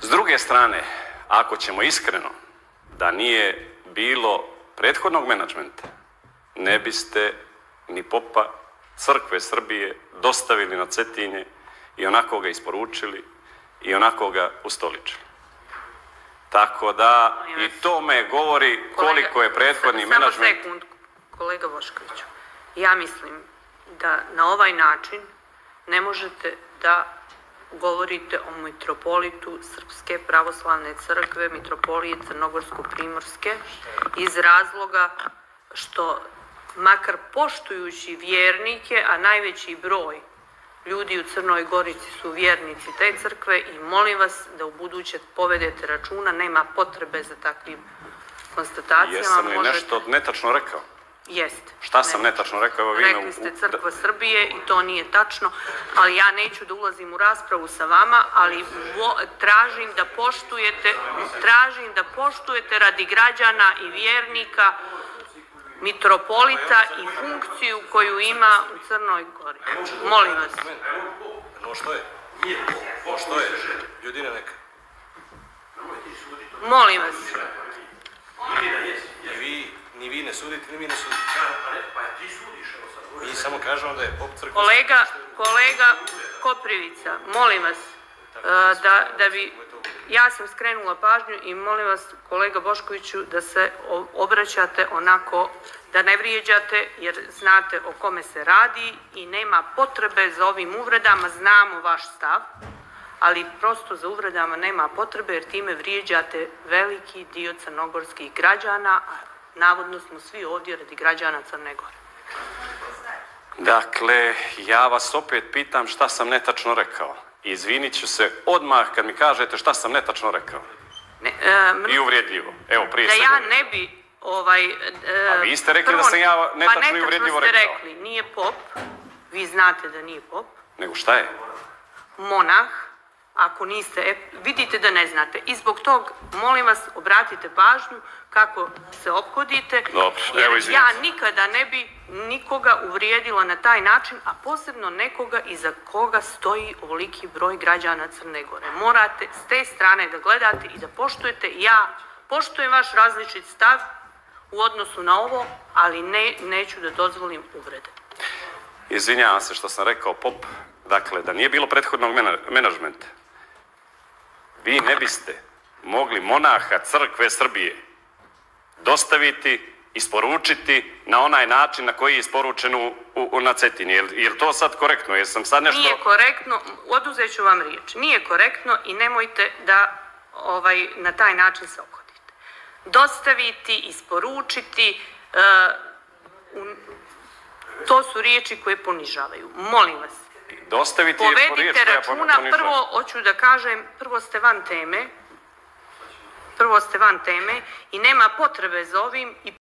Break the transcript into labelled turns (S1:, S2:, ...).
S1: S druge strane, ako ćemo iskreno, da nije bilo prethodnog menadžmenta, ne biste ni popa Crkve Srbije dostavili na Cetinje i onako ga isporučili i onako ga ustoličili. Tako da i to me govori koliko je prethodni menadžment...
S2: Samo sekund, kolega Boškoviću. Ja mislim da na ovaj način ne možete da govorite o mitropolitu Srpske pravoslavne crkve, mitropolije Crnogorsko-Primorske, iz razloga što, makar poštujući vjernike, a najveći broj ljudi u Crnoj Gorici su vjernici te crkve, i molim vas da u buduće povedete računa, nema potrebe za takvim konstatacijama.
S1: Jesam li nešto netačno rekao?
S2: Jeste.
S1: Šta sam netačno rekao?
S2: Rekli ste Crkva Srbije i to nije tačno, ali ja neću da ulazim u raspravu sa vama, ali tražim da poštujete radi građana i vjernika mitropolita i funkciju koju ima u Crnoj Gori. Molim vas.
S3: Što je? Ljudina neka.
S2: Molim vas.
S3: Ni vi ne sudite, ni mi ne sudite. Mi samo kažemo da je pop crkva...
S2: Kolega Koprivica, molim vas, ja sam skrenula pažnju i molim vas, kolega Boškoviću, da se obraćate onako, da ne vrijeđate, jer znate o kome se radi i nema potrebe za ovim uvredama, znamo vaš stav, ali prosto za uvredama nema potrebe, jer time vrijeđate veliki dio crnogorskih građana, a navodno smo svi ovdje radi građana Crne Gore.
S1: Dakle, ja vas opet pitam šta sam netačno rekao. Izvinit ću se odmah kad mi kažete šta sam netačno rekao. I uvrijedljivo. Evo, prije svega.
S2: Da ja ne bi...
S1: A vi ste rekli da sam ja netačno i uvrijedljivo rekao.
S2: Pa netačno ste rekli, nije pop. Vi znate da nije pop.
S1: Nego šta je?
S2: Monah. Ako niste, vidite da ne znate. I zbog tog, molim vas, obratite pažnju kako se ophodite.
S1: Dobro, evo izvinite.
S2: Ja nikada ne bi nikoga uvrijedila na taj način, a posebno nekoga iza koga stoji ovoliki broj građana Crne Gore. Morate s te strane da gledate i da poštujete. Ja poštujem vaš različit stav u odnosu na ovo, ali neću da dozvolim uvrede.
S1: Izvinjavam se što sam rekao pop. Dakle, da nije bilo prethodnog menadžmenta, vi ne biste mogli monaha Crkve Srbije dostaviti, isporučiti na onaj način na koji je isporučen na Cetini. Je li to sad korektno? Jesam sad nešto...
S2: Nije korektno, oduzet ću vam riječ. Nije korektno i nemojte da na taj način se ophodite. Dostaviti, isporučiti, to su riječi koje ponižavaju. Molim vas.
S1: Dostaviti
S2: povedite računa, prvo hoću da kažem, prvo ste van teme i nema potrebe za ovim i